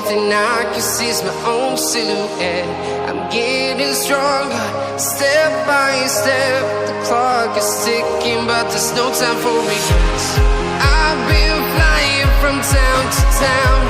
thing I can see is my own silhouette. I'm getting stronger, step by step. The clock is ticking, but there's no time for regrets. I've been flying from town to town,